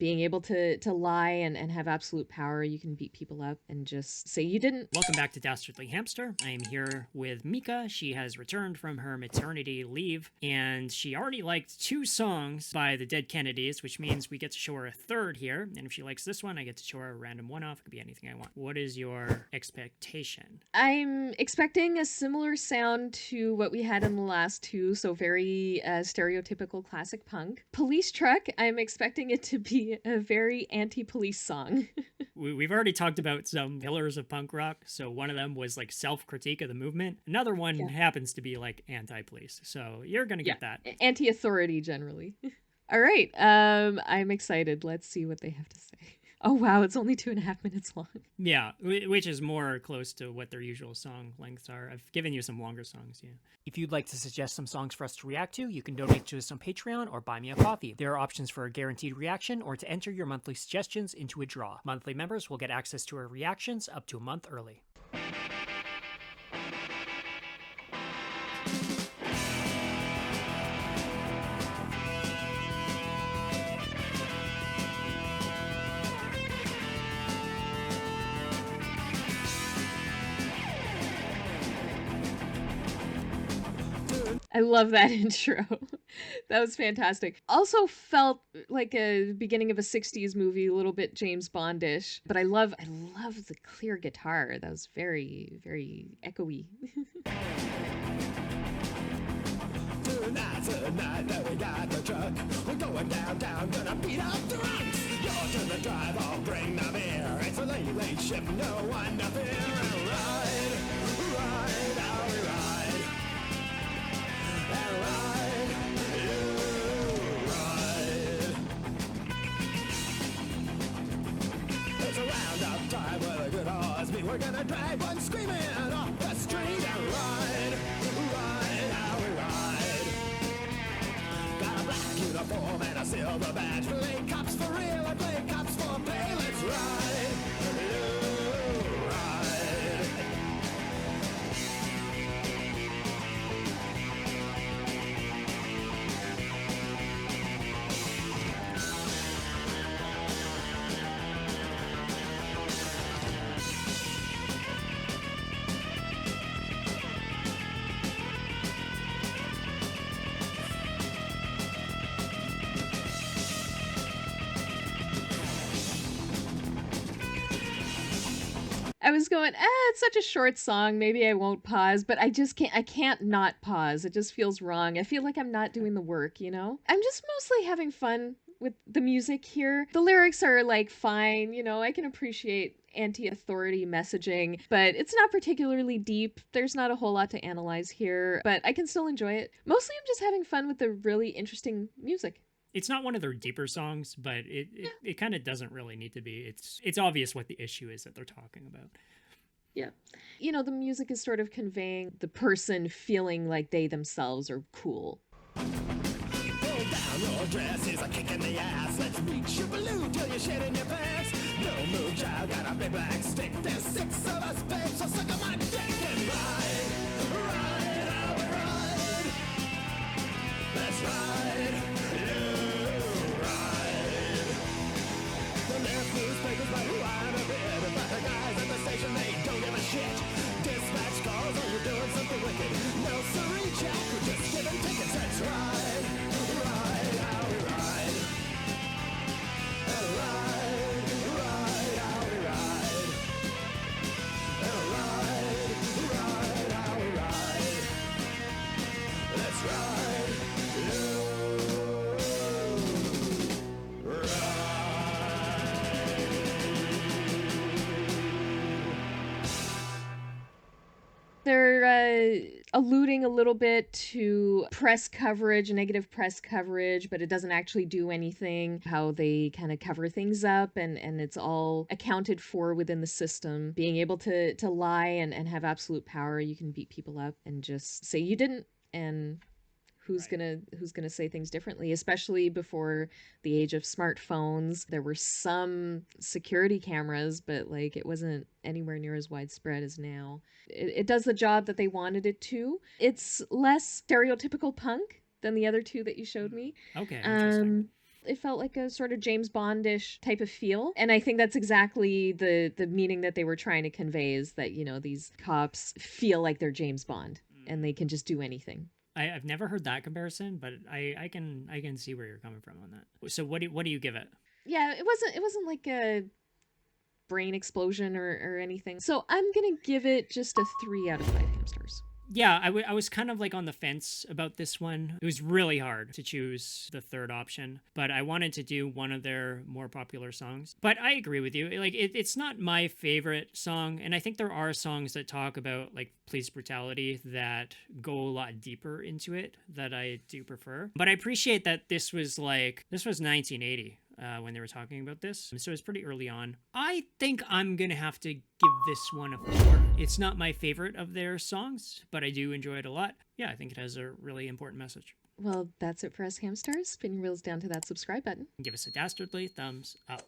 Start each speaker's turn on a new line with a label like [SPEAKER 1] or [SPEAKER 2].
[SPEAKER 1] being able to lie and have absolute power. You can beat people up and just say you didn't.
[SPEAKER 2] Welcome back to Dastardly Hamster. I am here with Mika. She has returned from her maternity leave, and she already liked 2 songs by the Dead Kennedys, which means we get to show her a third here. And if she likes this one, I get to show her a random one-off. It could be anything I want. What is your expectation?
[SPEAKER 1] I'm expecting a similar sound to what we had in the last 2, so very stereotypical classic punk. Police Truck, I'm expecting it to be a very anti-police song.
[SPEAKER 2] We've already talked about some pillars of punk rock. So one of them was like self-critique of the movement. Another one happens to be like anti-police. So you're going to get that.
[SPEAKER 1] Anti-authority generally. All right. I'm excited. Let's see what they have to say. Oh, wow. It's only 2.5 minutes long.
[SPEAKER 2] Yeah, which is more close to what their usual song lengths are. I've given you some longer songs, yeah. If you'd like to suggest some songs for us to react to, you can donate to us on Patreon or buy me a coffee. There are options for a guaranteed reaction or to enter your monthly suggestions into a draw. Monthly members will get access to our reactions up to a month early.
[SPEAKER 1] I love that intro. That was fantastic. Also felt like a beginning of a 60s movie, a little bit James Bondish, but I love the clear guitar. That was very, very echoey.
[SPEAKER 3] Tonight, we got the truck. We're going downtown, gonna beat up the runts. You're to the drive, I'll bring the beer. It's a late shift, no one to fear. Ride, how we ride. And ride, you ride. It's a roundup time with a good horse. We're gonna drive one screaming off the street and ride, how we ride. Got a black uniform and a silver badge. Play cops for real and play cops for pay. Let's ride, you ride.
[SPEAKER 1] I was going, it's such a short song. Maybe I won't pause, but I can't not pause. It just feels wrong. I feel like I'm not doing the work, you know? I'm just mostly having fun with the music here. The lyrics are like fine, you know, I can appreciate anti-authority messaging, but it's not particularly deep. There's not a whole lot to analyze here, but I can still enjoy it. Mostly I'm just having fun with the really interesting music.
[SPEAKER 2] It's not one of their deeper songs, but it kind of doesn't really need to be. It's obvious what the issue is that they're talking about.
[SPEAKER 1] Yeah. You know, the music is sort of conveying the person feeling like they themselves are cool.
[SPEAKER 3] Pull down your dress is a kick in the ass. Let's reach your balloon till you're shit in your pants. No moon child got a big black stick. There's 6 of us, babe, so suck on my dick and ride, how we ride. Let's ride, you ride. The left newspapers by who I'm a bit, but the guys at the station, they don't give a shit. Dispatch calls, oh, you're doing something wicked. No siree, Jack, we're just giving tickets. Let's ride, how we ride. And ride, how we ride. And ride, how we ride. Let's ride,
[SPEAKER 1] They're alluding a little bit to press coverage, negative press coverage, but it doesn't actually do anything. How they kind of cover things up and it's all accounted for within the system. Being able to lie and have absolute power, you can beat people up and just say you didn't, and who's gonna say things differently, especially before the age of smartphones. There were some security cameras, but like it wasn't anywhere near as widespread as now. It does the job that they wanted it to. It's less stereotypical punk than the other 2 that you showed me.
[SPEAKER 2] Okay, interesting.
[SPEAKER 1] It felt like a sort of James Bondish type of feel. And I think that's exactly the meaning that they were trying to convey, is that, you know, these cops feel like they're James Bond and they can just do anything.
[SPEAKER 2] I've never heard that comparison, but I can see where you're coming from on that. So what do you give it?
[SPEAKER 1] Yeah, it wasn't like a brain explosion or anything. So I'm gonna give it just a 3 out of 5 hamsters.
[SPEAKER 2] Yeah, I was kind of like on the fence about this one. It was really hard to choose the third option, but I wanted to do one of their more popular songs. But I agree with you. Like, it's not my favorite song, and I think there are songs that talk about like police brutality that go a lot deeper into it that I do prefer. But I appreciate that this was 1980. When they were talking about this. So it's pretty early on. I think I'm going to have to give this one a 4. It's not my favorite of their songs, but I do enjoy it a lot. Yeah, I think it has a really important message.
[SPEAKER 1] Well, that's it for us hamsters. Spin your wheels down to that subscribe button.
[SPEAKER 2] Give us a dastardly thumbs up.